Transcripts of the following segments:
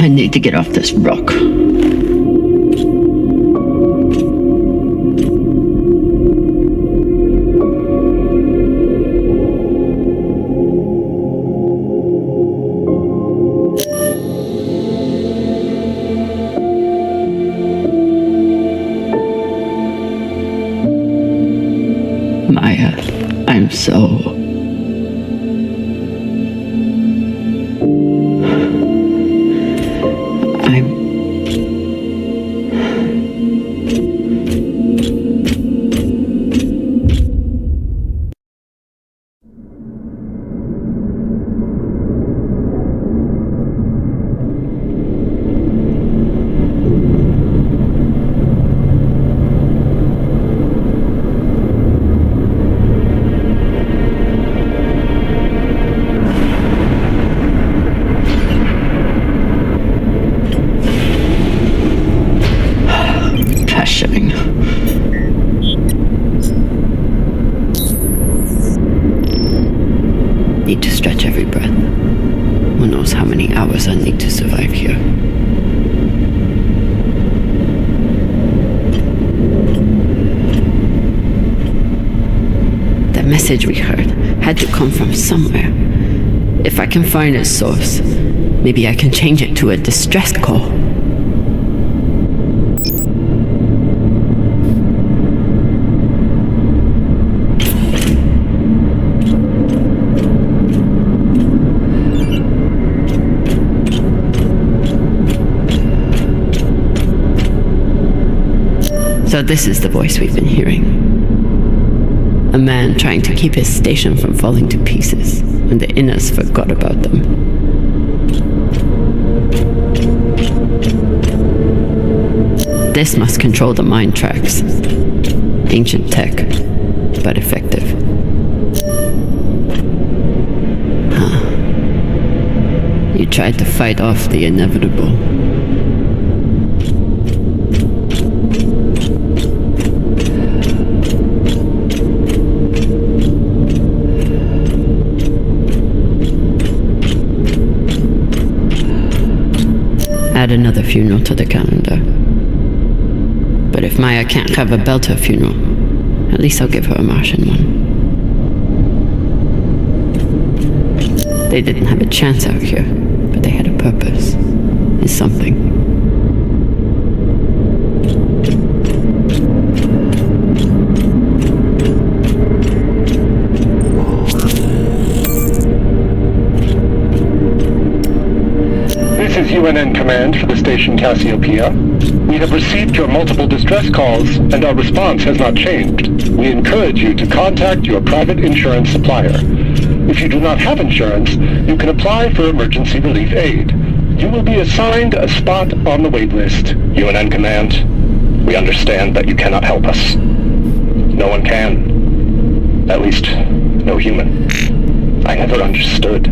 I need to get off this rock. Maya, I'm so... Need to stretch every breath. Who knows how many hours I need to survive here. That message we heard had to come from somewhere. If I can find its source, maybe I can change it to a distress call. So this is the voice we've been hearing. A man trying to keep his station from falling to pieces when the Inners forgot about them. This must control the mind tracks. Ancient tech, but effective. You tried to fight off the inevitable. Add another funeral to the calendar. But if Maya can't have a Belter funeral, at least I'll give her a Martian one. They didn't have a chance out here, but they had a purpose. Is something. UNN Command for the station Cassiopeia. We have received your multiple distress calls, and our response has not changed. We encourage you to contact your private insurance supplier. If you do not have insurance, you can apply for emergency relief aid. You will be assigned a spot on the wait list. UNN Command, we understand that you cannot help us. No one can. At least, no human. I never understood.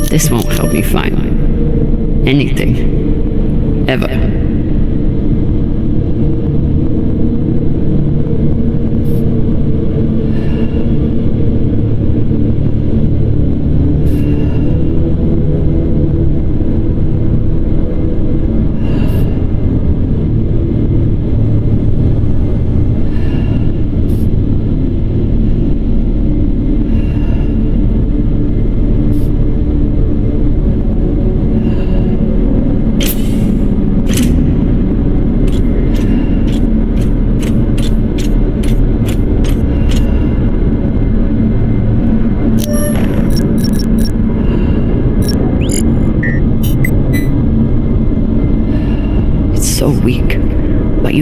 This won't help me find anything. Ever.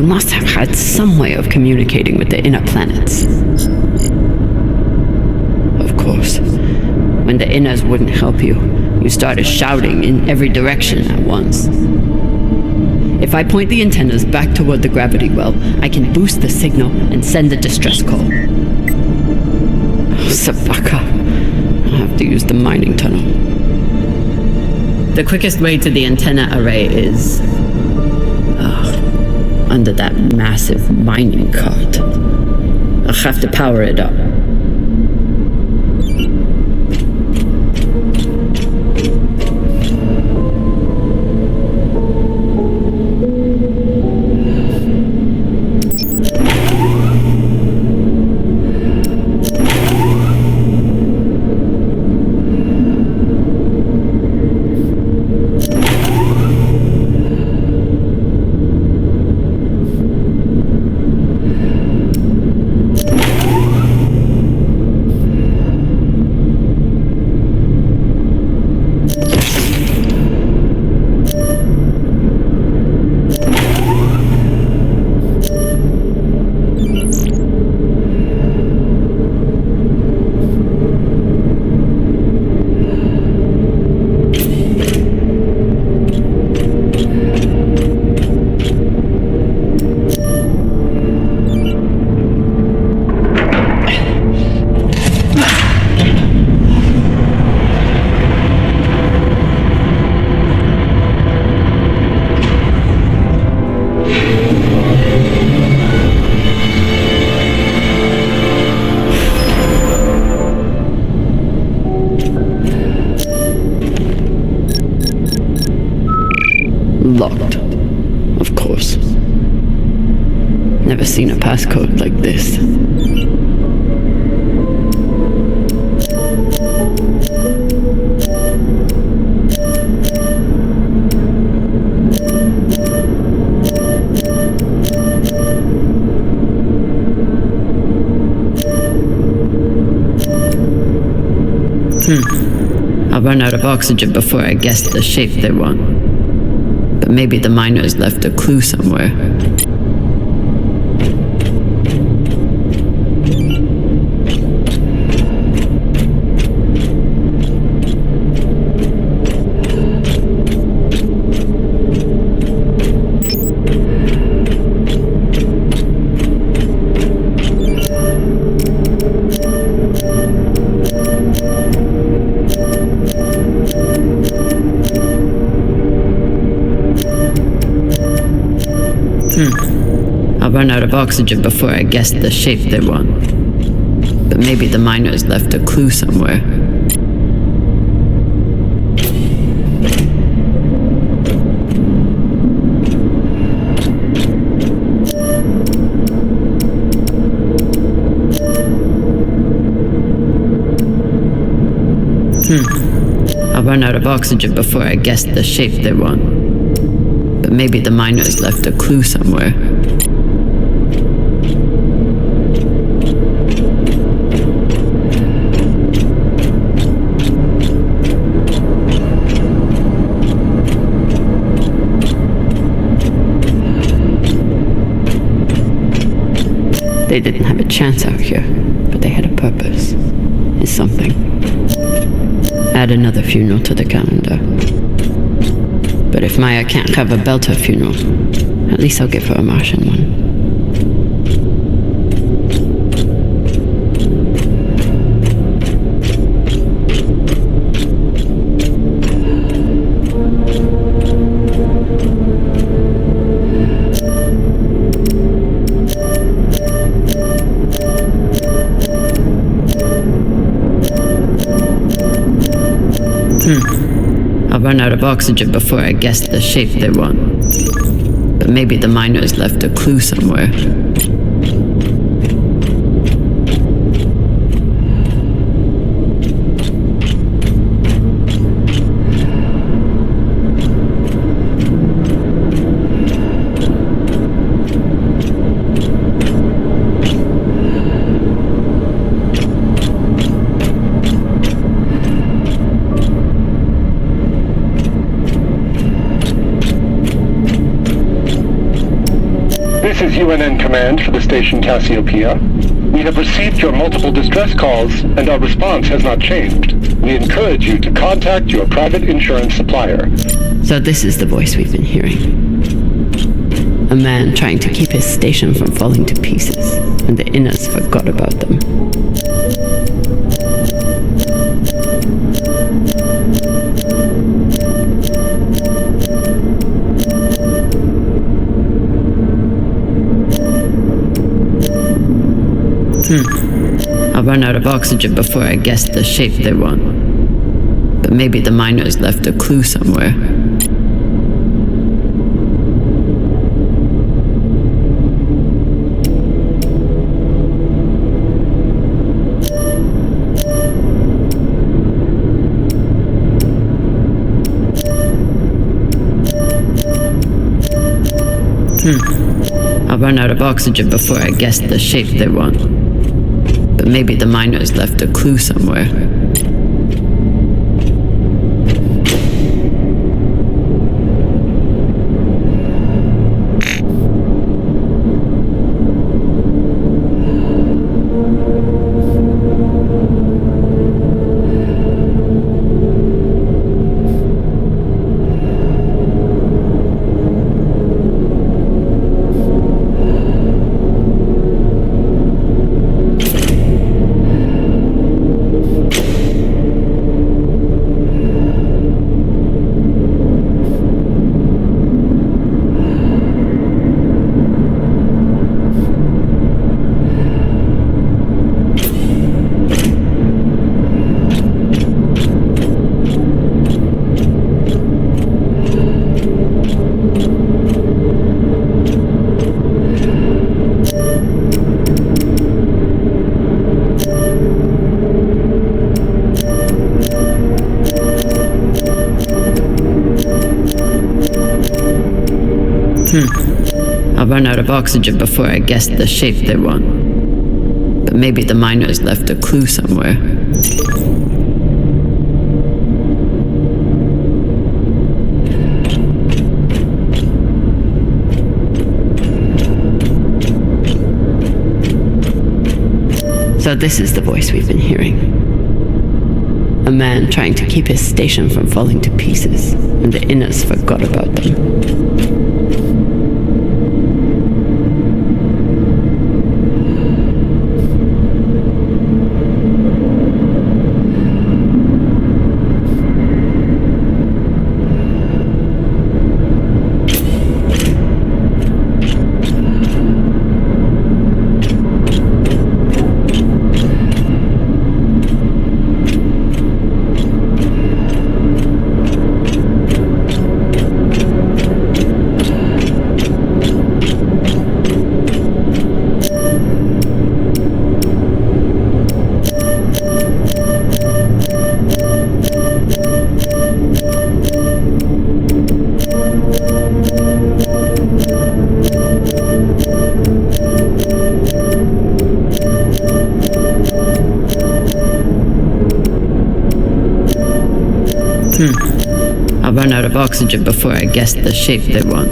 must have had some way of communicating with the inner planets. Of course, when the inners wouldn't help you, you started shouting in every direction at once. If I point the antennas back toward the gravity well, I can boost the signal and send a distress call. Oh, Sabaka. I'll have to use the mining tunnel. The quickest way to the antenna array is under that massive mining cart. I'll have to power it up. Locked. Of course. Never seen a passcode like this. I'll run out of oxygen before I guess the shape they want. But maybe the miners left a clue somewhere. I'll run out of oxygen before I guess the shape they want. But maybe the miners left a clue somewhere. I'll run out of oxygen before I guess the shape they want. But maybe the miners left a clue somewhere. They didn't have a chance out here, but they had a purpose. Is something. Add another funeral to the calendar. But if Maya can't have a Belter funeral, at least I'll give her a Martian one. I'll run out of oxygen before I guess the shape they want. But maybe the miners left a clue somewhere. This This is UNN Command for the station Cassiopeia. We have received your multiple distress calls, and our response has not changed. We encourage you to contact your private insurance supplier. So this is the voice we've been hearing. A man trying to keep his station from falling to pieces, and the Inners forgot about them. I'll run out of oxygen before I guess the shape they want. But maybe the miners left a clue somewhere. I'll run out of oxygen before I guess the shape they want. But maybe the miners left a clue somewhere. I'll run out of oxygen before I guess the shape they want. But maybe the miners left a clue somewhere. So this is the voice we've been hearing. A man trying to keep his station from falling to pieces, and the Inners forgot about them. I'll run out of oxygen before I guess the shape they want.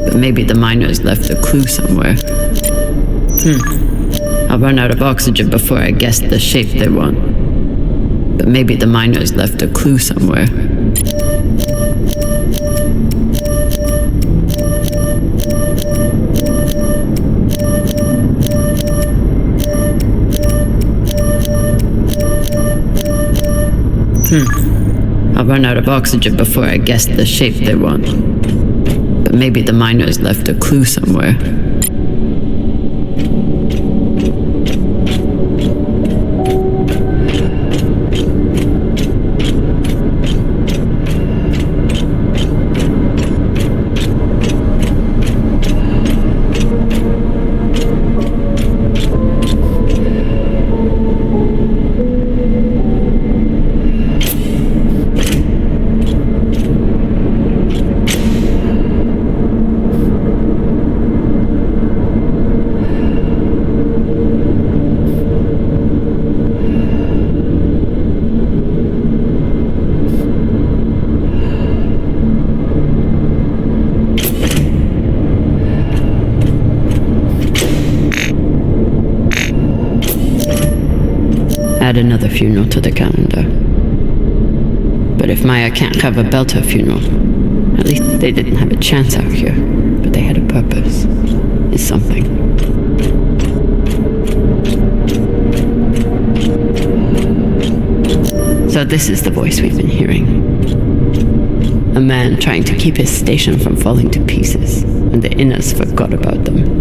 But maybe the miners left a clue somewhere. I'll run out of oxygen before I guess the shape they want. But maybe the miners left a clue somewhere. I'll run out of oxygen before I guess the shape they want. But maybe the miners left a clue somewhere. Add another funeral to the calendar. But if Maya can't have a Belter funeral, at least they didn't have a chance out here, but they had a purpose. Is something. So this is the voice we've been hearing. A man trying to keep his station from falling to pieces, and the Inners forgot about them.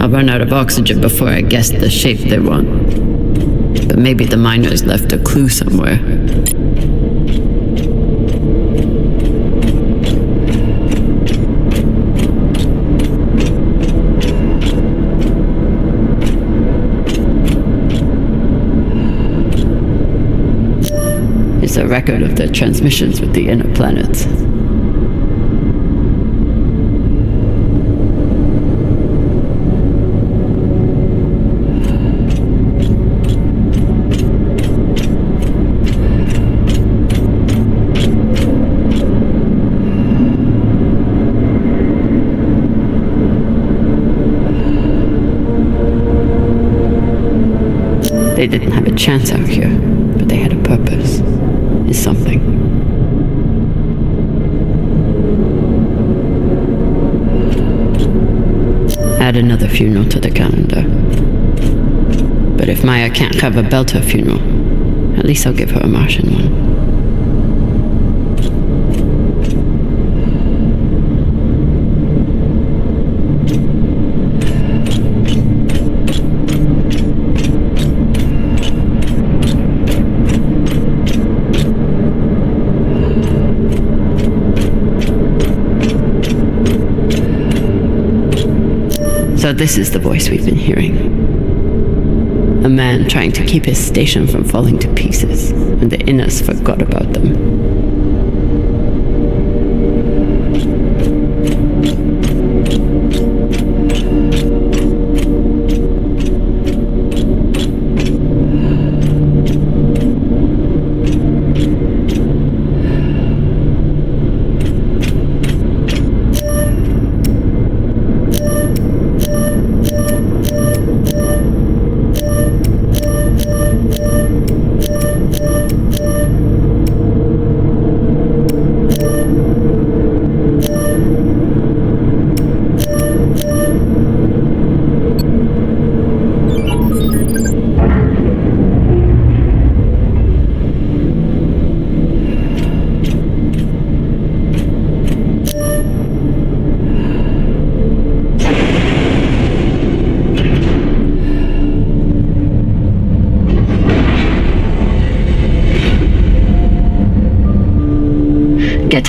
I'll run out of oxygen before I guess the shape they want. But maybe the miners left a clue somewhere. It's a record of their transmissions with the inner planets. They didn't have a chance out here, but they had a purpose. Is something. Add another funeral to the calendar. But if Maya can't have a Belter funeral, at least I'll give her a Martian one. So this is the voice we've been hearing. A man trying to keep his station from falling to pieces, and the Inners forgot about them.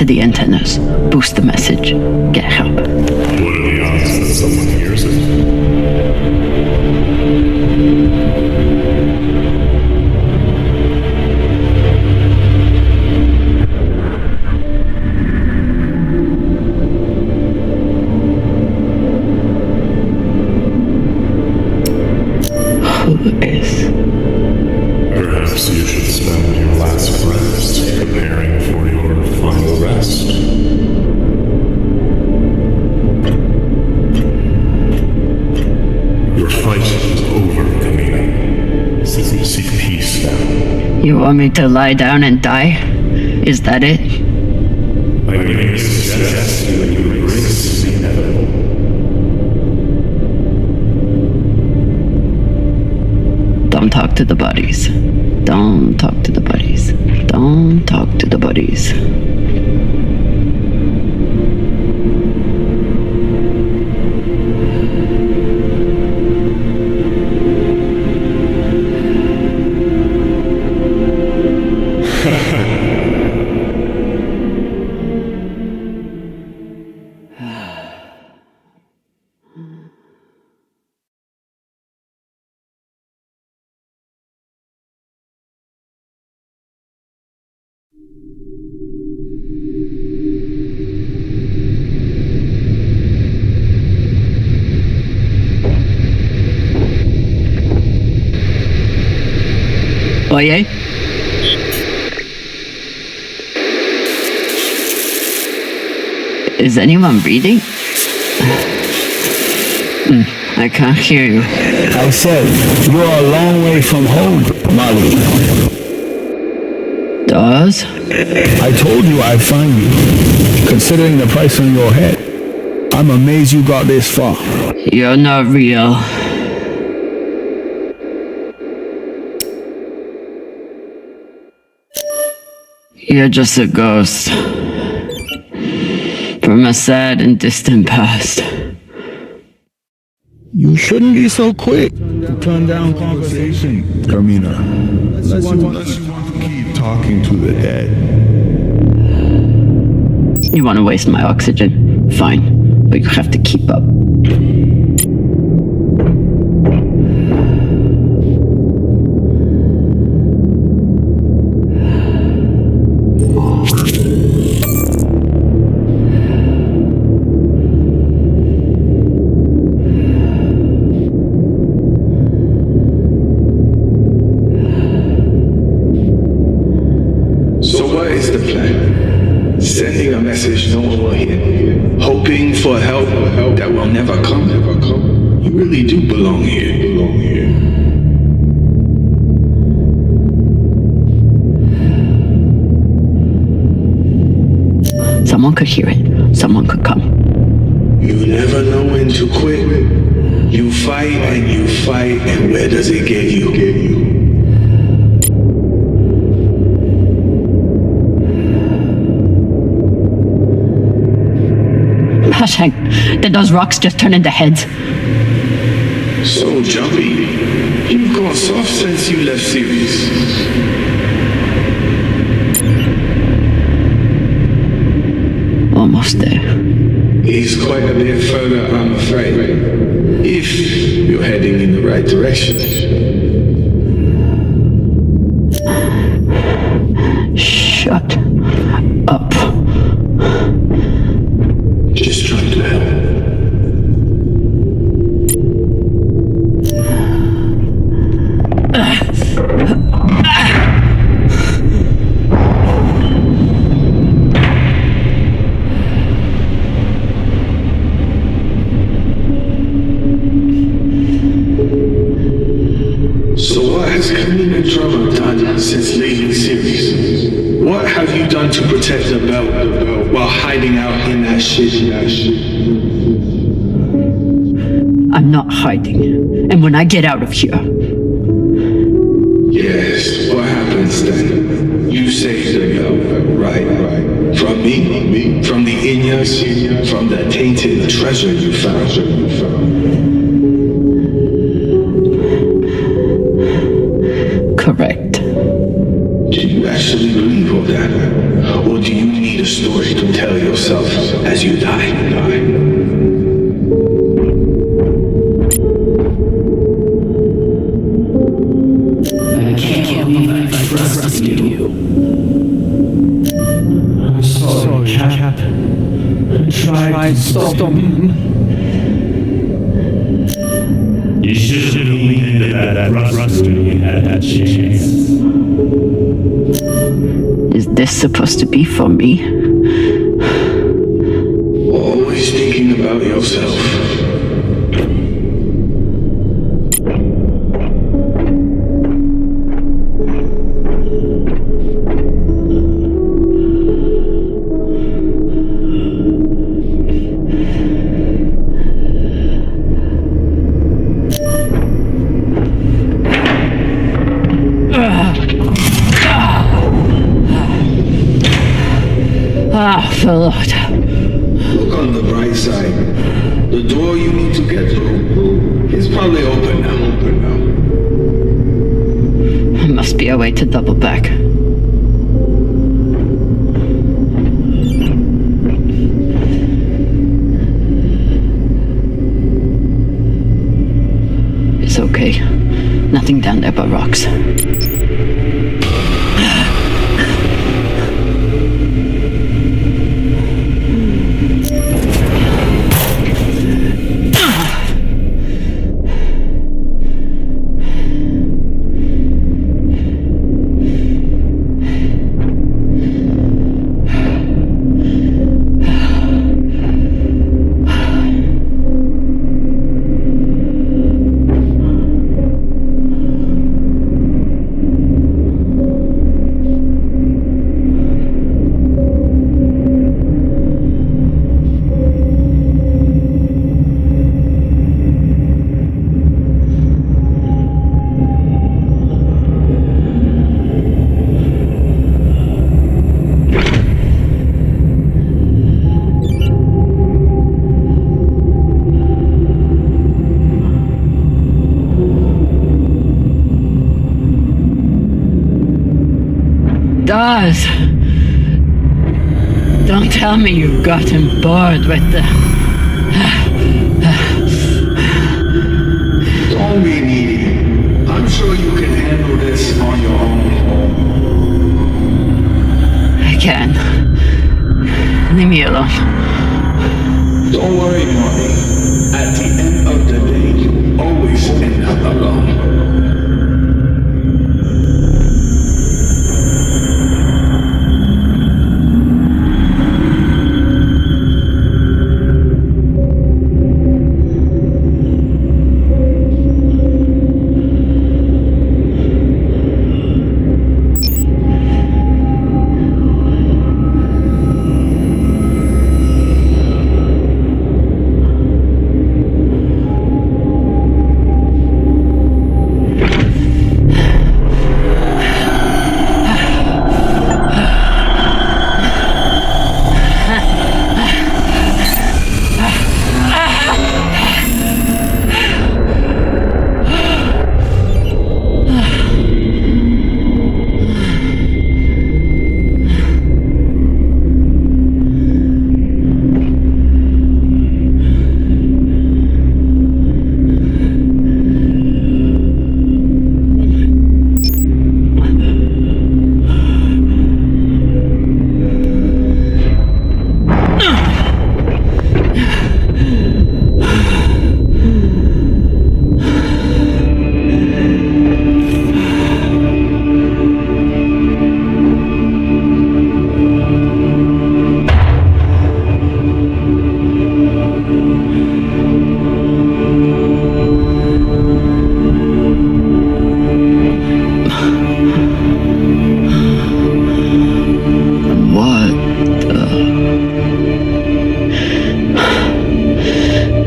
to the antennas, boost the message, get help. What are the odds that someone hears it? Who is? Perhaps you should spend your last rest preparing for your final rest. Your fight is over, Camila. Seek peace now. You want me to lie down and die? Is that it? I merely suggest you embrace the inevitable. Don't talk to the buddies. Don't talk to the buddies. Don't talk to the buddies. Oye? Is anyone reading? I can't hear you. I said, you're a long way from home, Molly. Does? I told you I'd find you. Considering the price on your head, I'm amazed you got this far. You're not real. You're just a ghost from a sad and distant past. You shouldn't be so quick to turn down conversation, Carmina. Unless you want to keep talking to the dead. You want to waste my oxygen? Fine, but you have to keep up. So what is the plan? Sending a message no one will hear, hoping for help that will never come. You really do belong here. Someone could hear it. Someone could come. You never know when to quit. You fight, and where does it get you? Hush, did those rocks just turn into heads? So jumpy. You've gone soft since you left series. Almost there. He's quite a bit further, I'm afraid. If you're heading in the right direction. Shut up. Just trying to help. So what has Camino Drama done since leaving series? What have you done to protect the belt while hiding out in that shit? I'm not hiding. And when I get out of here... Yes, what happens then? You saved the belt, right? From me? From the Inyas? From the tainted treasure you found? Correct. Do you actually believe all that? Or do you need a story yourself as you die. I can't believe I trusted you. I'm sorry, Captain. I tried to stop him. You should have leaned into that thruster when you had that chance. Is this supposed to be for me? Always thinking about yourself. Ah, the Lord. Look on the bright side. The door you need to get through is probably open now. There must be a way to double back. It's okay. Nothing down there but rocks. Does. Don't tell me you've gotten bored with the... Don't be needy. I'm sure you can handle this on your own. I can. Leave me alone. Don't worry, Mommy. At the end of the day, you always end up alone.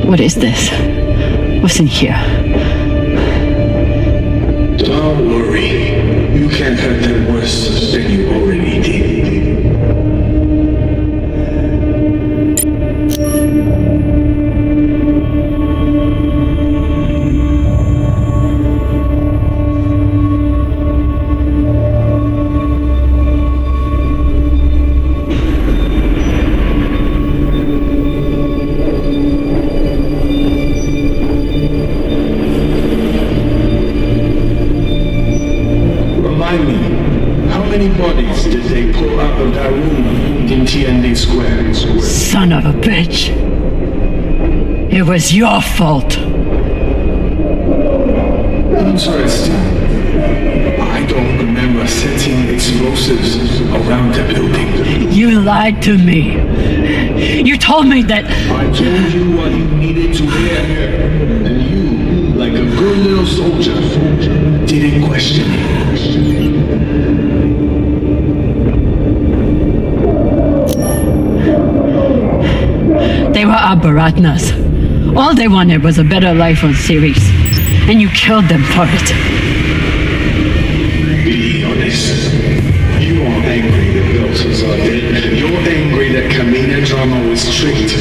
What is this? What's in here? Don't worry. You can't hurt them worse than you already did. many bodies did they pull out of that room in TND Square? Son of a bitch. It was your fault. Interesting. I don't remember setting explosives around the building. You lied to me. You told me that... I told you what you needed to hear, and you, like a good little soldier, didn't question it. They were our Baratnas. All they wanted was a better life on Ceres, and you killed them for it. Be honest. You are angry that Belters are dead. You're angry that Kamina Drama was tricked.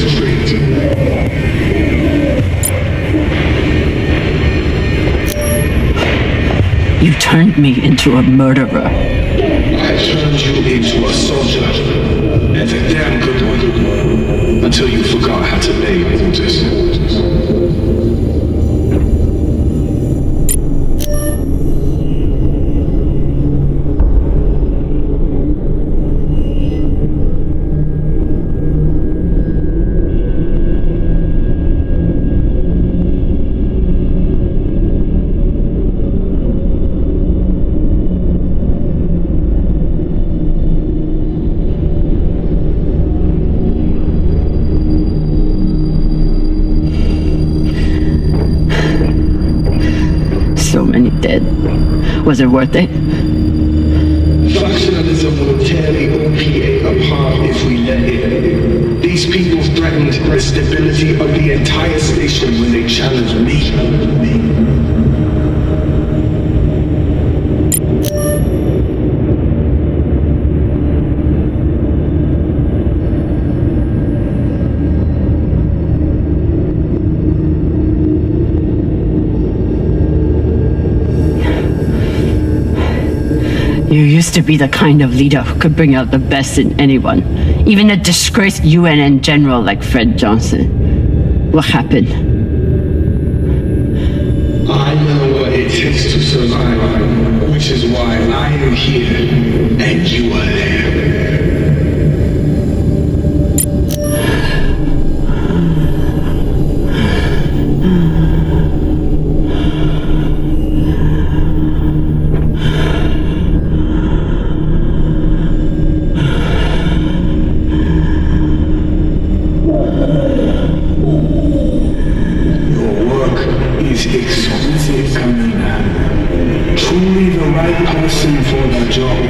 You turned me into a murderer. I turned you into a soldier, and a damn good one, until you forgot how to obey orders. So many dead. Was it worth it? Factionalism will tear the OPA apart if we let it. These people threatened the stability of the entire station when they challenged me. You used to be the kind of leader who could bring out the best in anyone, even a disgraced UNN general like Fred Johnson. What happened? I know what it takes to survive, which is why I am here, and you are there. Exquisite, Kamina. Truly the right person for the job.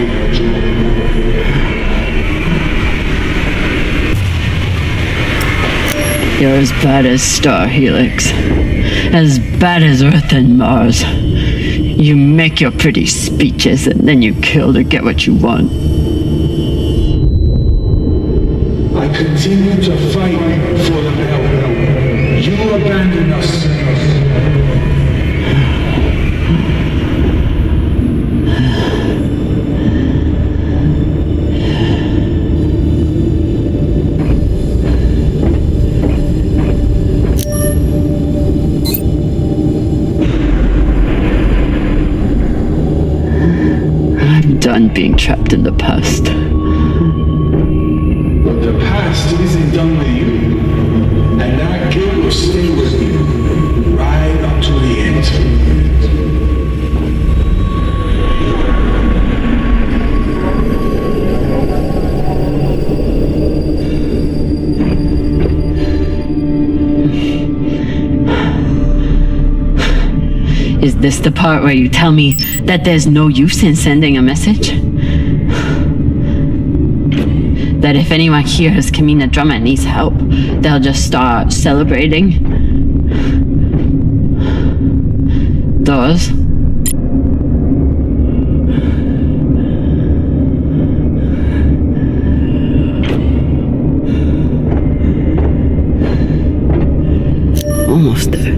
You're as bad as Star Helix. As bad as Earth and Mars. You make your pretty speeches and then you kill to get what you want. I continue to fight for the bell. You abandon us. I'm done being trapped in the past. But the past isn't done with you. And that guilt will stay with you. Right up to the end. Is this the part where you tell me that there's no use in sending a message? That if anyone hears Kamina Drama needs help, they'll just start celebrating? Those? Almost there.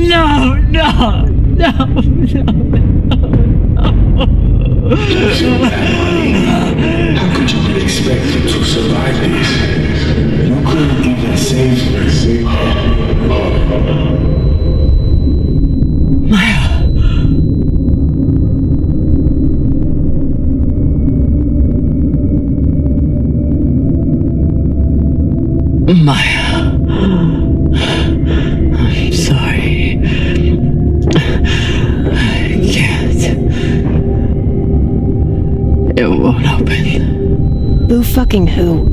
No, no, no, If you had money, how could you be expected to survive this? You couldn't even save Maya, I'm sorry. I can't. It won't open. Boo fucking who?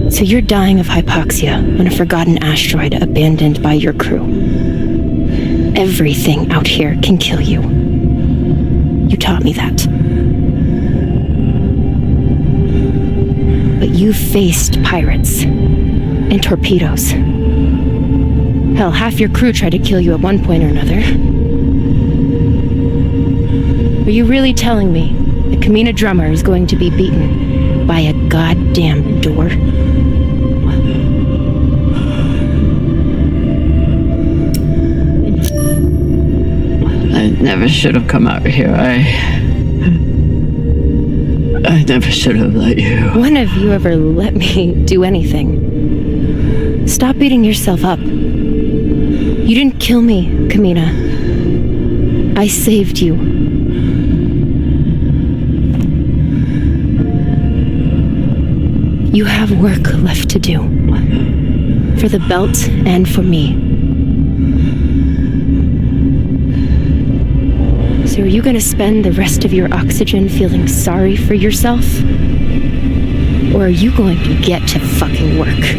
So you're dying of hypoxia on a forgotten asteroid abandoned by your crew. Everything out here can kill you. You taught me that. But you faced pirates and torpedoes. Hell, half your crew tried to kill you at one point or another. Are you really telling me the Kamina drummer is going to be beaten by a goddamn door? I never should have come out here. I never should have let you. When have you ever let me do anything? Stop beating yourself up. You didn't kill me, Kamina. I saved you. You have work left to do. For the belt and for me. So are you gonna spend the rest of your oxygen feeling sorry for yourself? Or are you going to get to fucking work?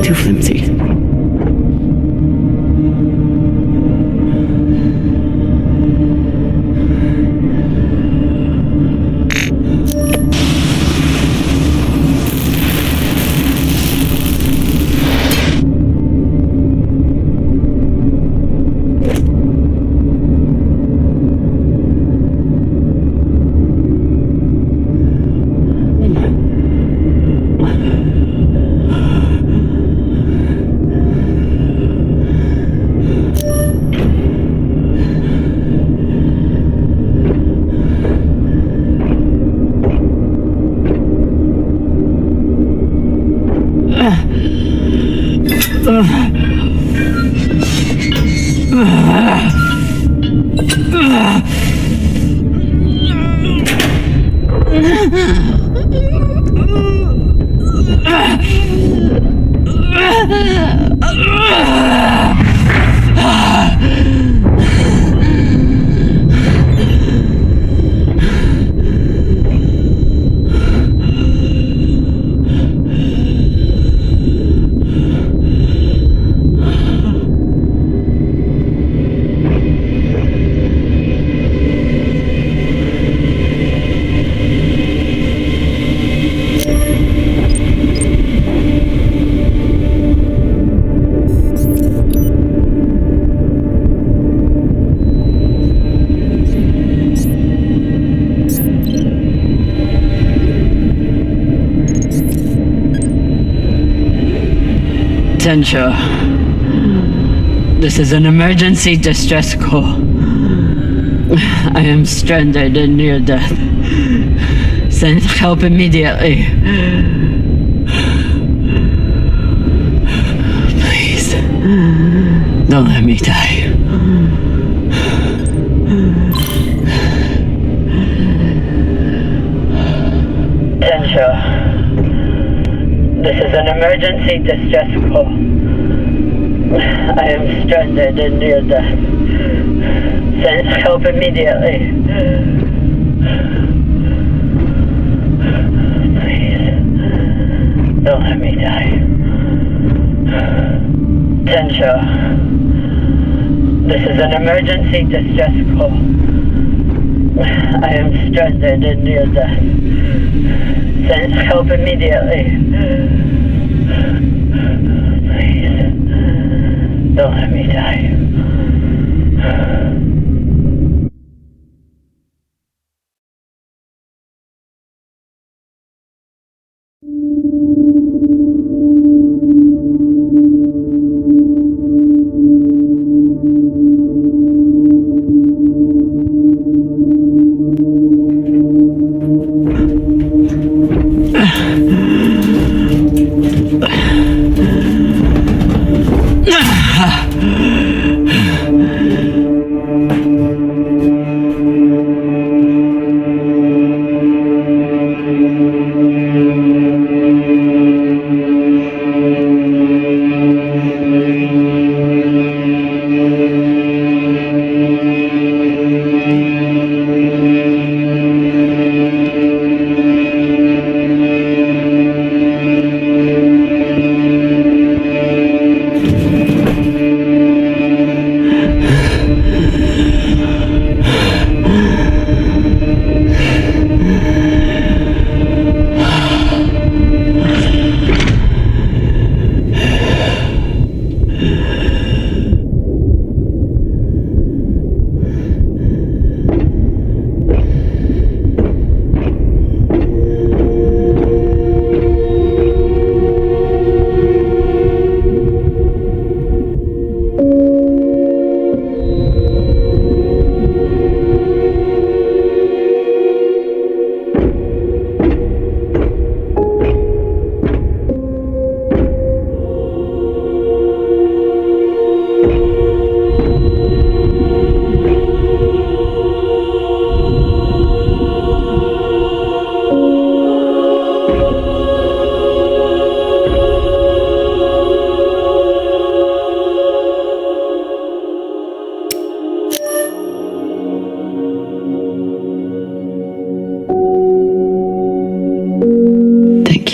Too flimsy. Tensha, this is an emergency distress call. I am stranded and near death. Send help immediately. Please, don't let me die. Tensha. This is an emergency distress call. I am stranded and near death. Send help immediately. Please, don't let me die. Tensha, This is an emergency distress call. I am stranded near death. Send help immediately. Please, don't let me die.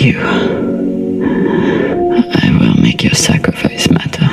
You. I will make your sacrifice matter.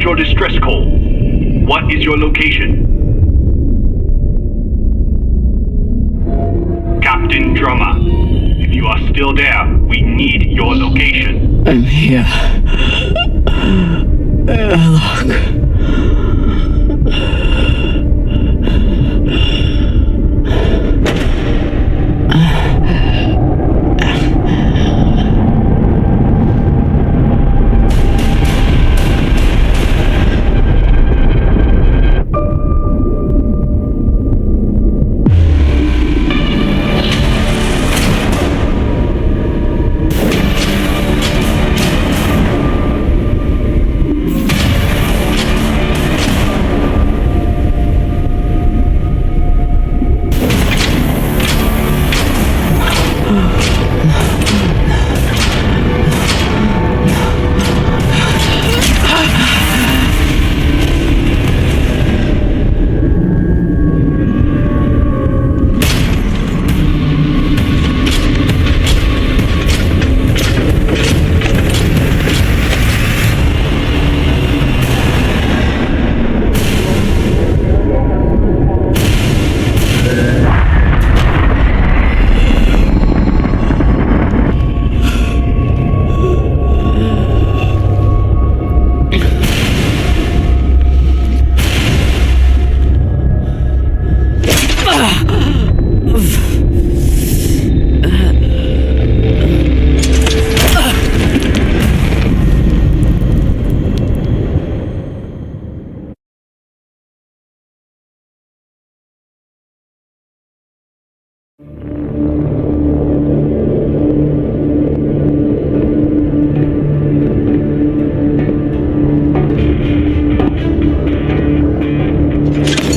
your distress call. What is your location? Captain Drummer, if you are still there, we need your location. I'm here.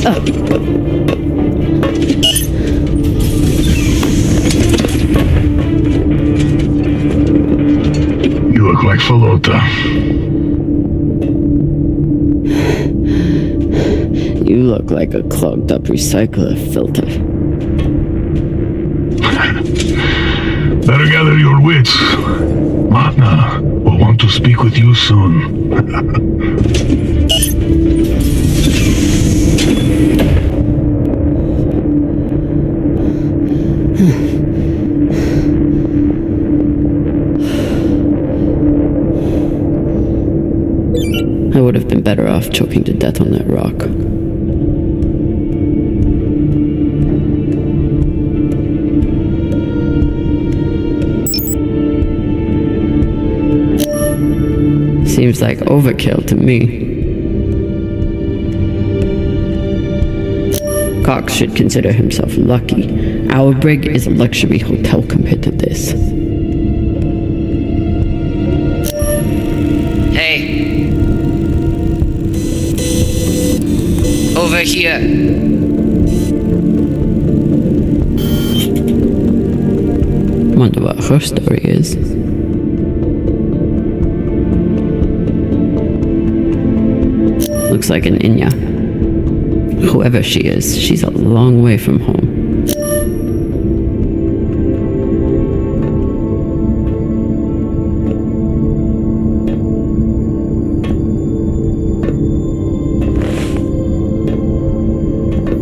Look. You look like Falota. You look like a clogged up recycler filter. Better gather your wits. Matna will want to speak with you soon. I would have been better off choking to death on that rock. Seems like overkill to me. Cox should consider himself lucky. Our brig is a luxury hotel compared to this. Hey! Over here! Wonder what her story is. Looks like an Inya. Whoever she is, she's a long way from home.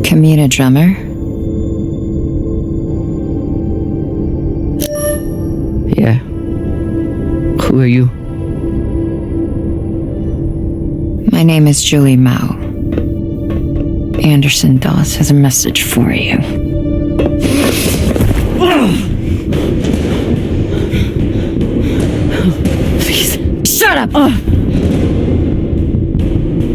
Kamina Drummer? Yeah. Who are you? My name is Julie Mao. Anderson Doss has a message for you. Please, shut up!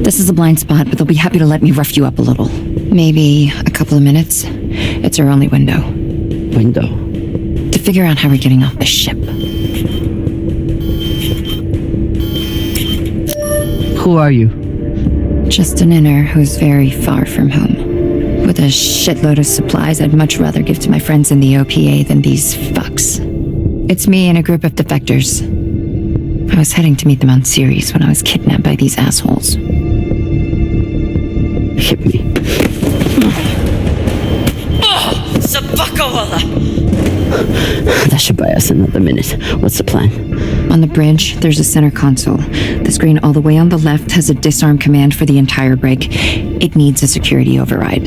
This is a blind spot, but they'll be happy to let me rough you up a little. Maybe a couple of minutes. It's our only window. Window? To figure out how we're getting off this ship. Who are you? Just an inner who's very far from home. With a shitload of supplies I'd much rather give to my friends in the OPA than these fucks. It's me and a group of defectors. I was heading to meet them on Ceres when I was kidnapped by these assholes. Hit me. Sabakawala! That should buy us another minute. What's the plan? On the bridge, there's a center console. The screen all the way on the left has a disarm command for the entire rig. It needs a security override.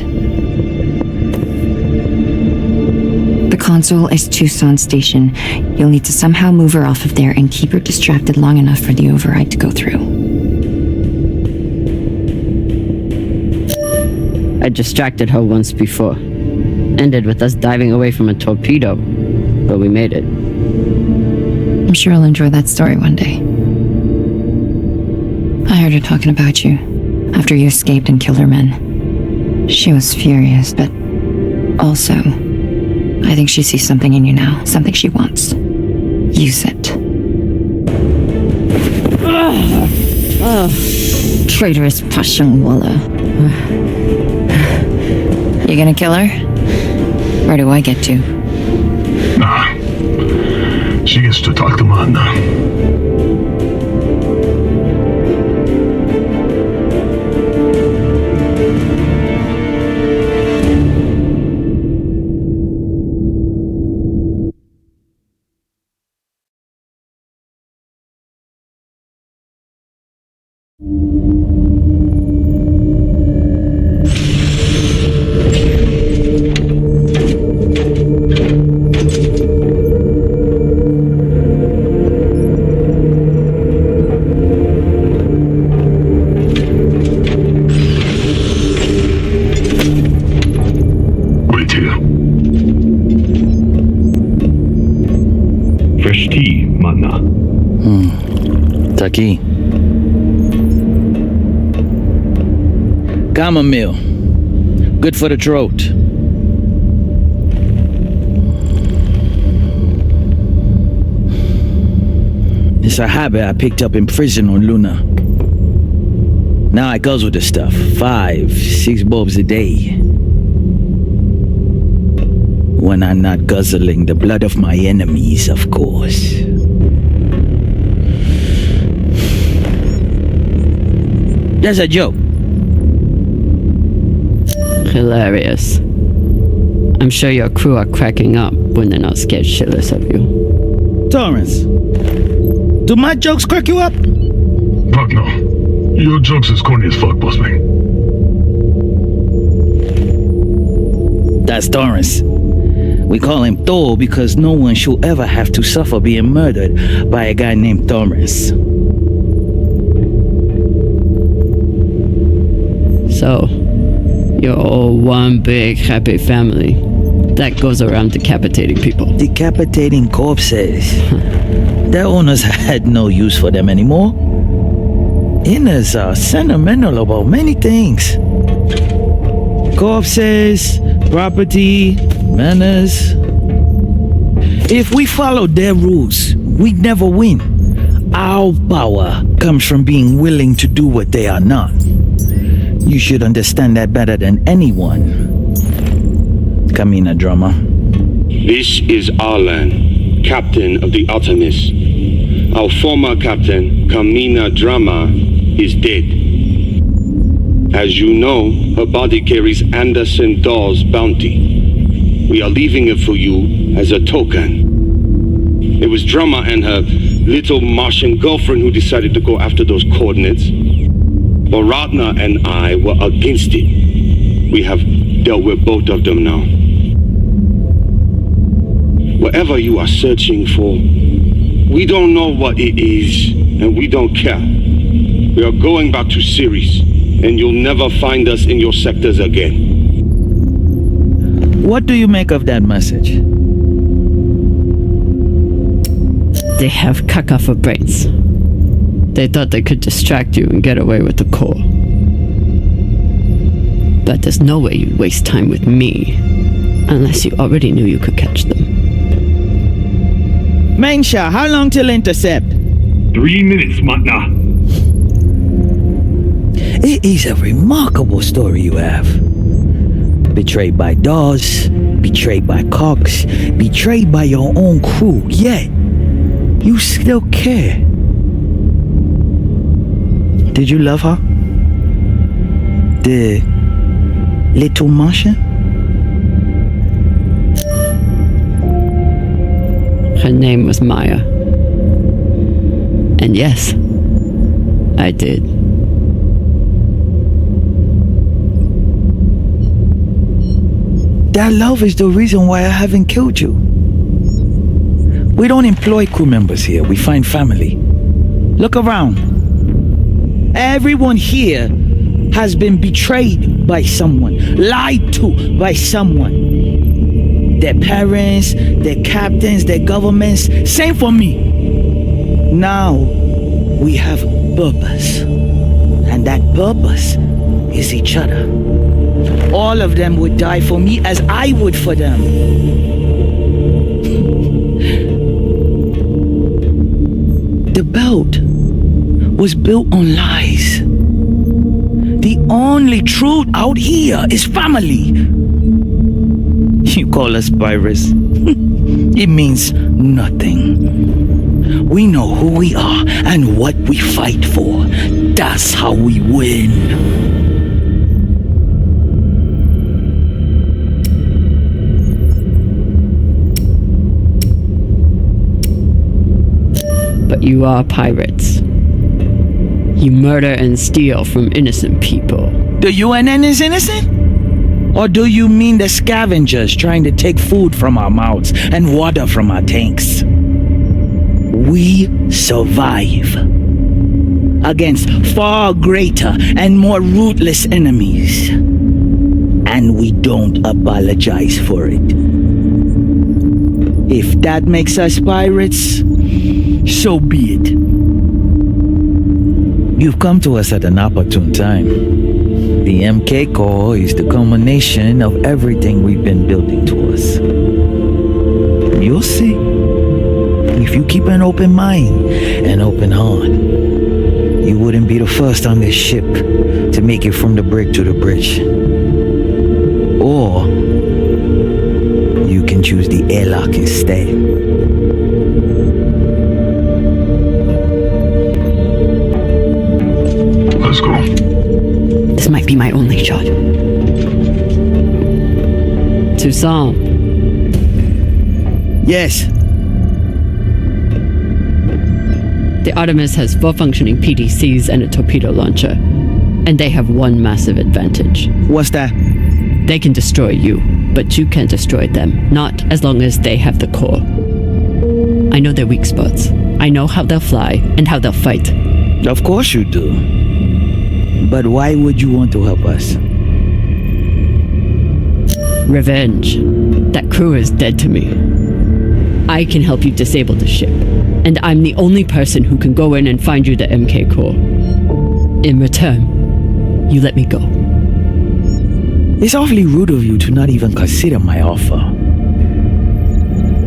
The console is Tucson Station. You'll need to somehow move her off of there and keep her distracted long enough for the override to go through. I distracted her once before. Ended with us diving away from a torpedo, but we made it. I'm sure I'll enjoy that story one day. I heard her talking about you after you escaped and killed her men. She was furious, but also, I think she sees something in you now, something she wants. Use it. Traitorous Pashang Walla. You gonna kill her? Where do I get to? Nah. She gets to talk to Manda. Fresh tea, Manna. Taki. Chamomile. Good for the throat. It's a habit I picked up in prison on Luna. Now I guzzle the stuff. 5, 6 bulbs a day. When I'm not guzzling the blood of my enemies, of course. That's a joke. Hilarious. I'm sure your crew are cracking up when they're not scared shitless of you. Torrance, do my jokes crack you up? Fuck no. Your jokes is corny as fuck, boss man. That's Torrance. We call him Thor because no one should ever have to suffer being murdered by a guy named Torrance. So, you're all one big happy family that goes around decapitating people. Decapitating corpses. Their owners had no use for them anymore. Inners are sentimental about many things. Corpses, property, manners. If we followed their rules, we'd never win. Our power comes from being willing to do what they are not. You should understand that better than anyone. Kamina Drama. This is Arlan, captain of the Artemis. Our former captain, Kamina Drama, is dead. As you know, her body carries Anderson Dawes' bounty. We are leaving it for you as a token. It was Drama and her little Martian girlfriend who decided to go after those coordinates. But Ratna and I were against it. We have dealt with both of them now. Whatever you are searching for, we don't know what it is, and we don't care. We are going back to Ceres, and you'll never find us in your sectors again. What do you make of that message? They have caca for brains. They thought they could distract you and get away with the core. But there's no way you'd waste time with me unless you already knew you could catch them. Mensha, how long till intercept? 3 minutes, Matna. It is a remarkable story you have. Betrayed by Dawes, betrayed by Cox, betrayed by your own crew, yet you still care. Did you love her? The little Martian? Her name was Maya. And yes, I did. That love is the reason why I haven't killed you. We don't employ crew members here, we find family. Look around. Everyone here has been betrayed by someone, lied to by someone. Their parents, their captains, their governments, same for me. Now, we have purpose. And that purpose is each other. All of them would die for me as I would for them. The belt was built on lies. The only truth out here is family. You call us pirates. It means nothing. We know who we are and what we fight for. That's how we win. But you are pirates. You murder and steal from innocent people. The UNN is innocent? Or do you mean the scavengers trying to take food from our mouths and water from our tanks? We survive against far greater and more ruthless enemies. And we don't apologize for it. If that makes us pirates, so be it. You've come to us at an opportune time. The MK Corps is the culmination of everything we've been building towards. You'll see. If you keep an open mind and open heart, you wouldn't be the first on this ship to make it from the brig to the bridge. Or you can choose the airlock instead. Let's go. This might be my only shot. Toussaint. Yes. The Artemis has 4 functioning PDCs and a torpedo launcher. And they have one massive advantage. What's that? They can destroy you, but you can't destroy them. Not as long as they have the core. I know their weak spots. I know how they'll fly and how they'll fight. Of course you do. But why would you want to help us? Revenge. That crew is dead to me. I can help you disable the ship. And I'm the only person who can go in and find you the MK core. In return, you let me go. It's awfully rude of you to not even consider my offer.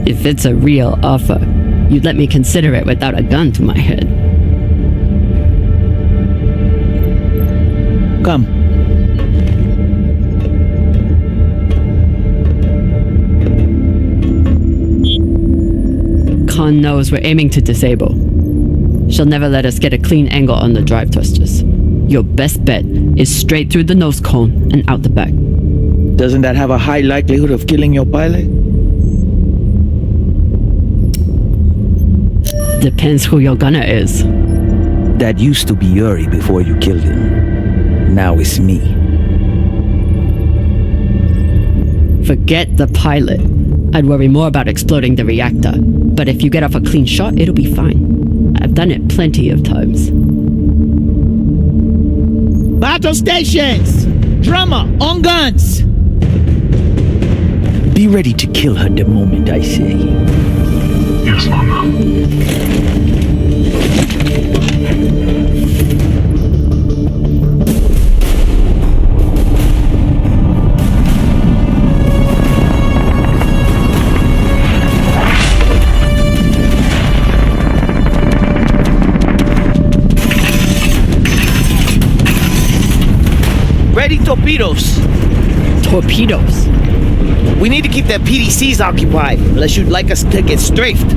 If it's a real offer, you'd let me consider it without a gun to my head. Come. Khan knows we're aiming to disable. She'll never let us get a clean angle on the drive thrusters. Your best bet is straight through the nose cone and out the back. Doesn't that have a high likelihood of killing your pilot? Depends who your gunner is. That used to be Yuri before you killed him. Now it's me. Forget the pilot. I'd worry more about exploding the reactor. But if you get off a clean shot, it'll be fine. I've done it plenty of times. Battle stations! Drummer, on guns! Be ready to kill her the moment I say. Yes, Mama. Ready torpedoes. Torpedoes? We need to keep their PDCs occupied, unless you'd like us to get strafed.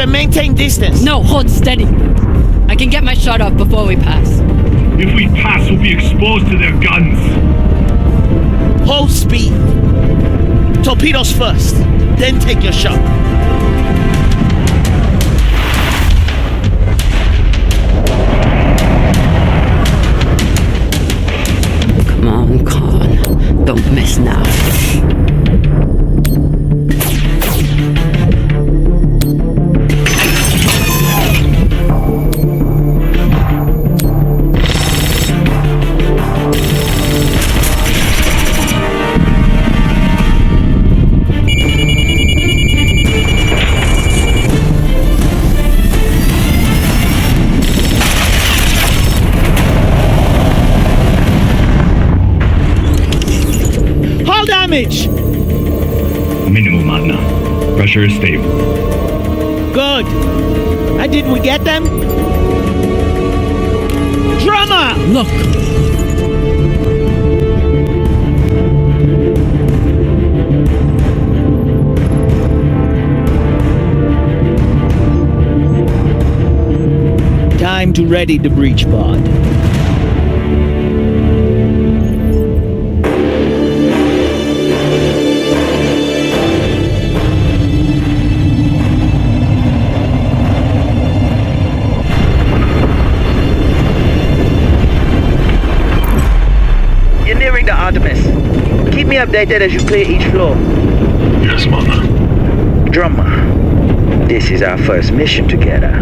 and maintain distance. No, hold steady. I can get my shot off before we pass. If we pass, we'll be exposed to their guns. Hold speed. Torpedoes first, then take your shot. Come on, Khan. Don't miss now. Damage! Minimal, Magna. Pressure is stable. Good. Did we get them? Drama! Look! Time to ready the breach pod. The Artemis. Keep me updated as you clear each floor. Yes, Mama. Drummer, this is our first mission together.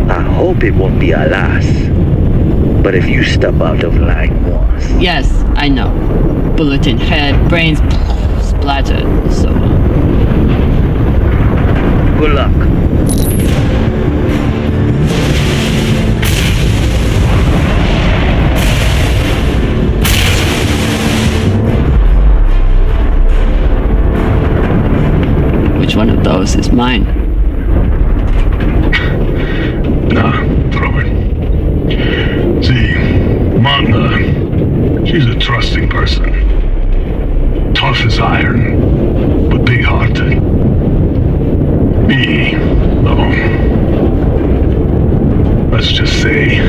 I hope it won't be our last. But if you step out of line once... Yes, I know. Bullet in head, brains splattered, and so on. Good luck. Which one of those is mine? Nah, throw it. See, Magna, she's a trusting person. Tough as iron, but big-hearted. Me, though, let's just say,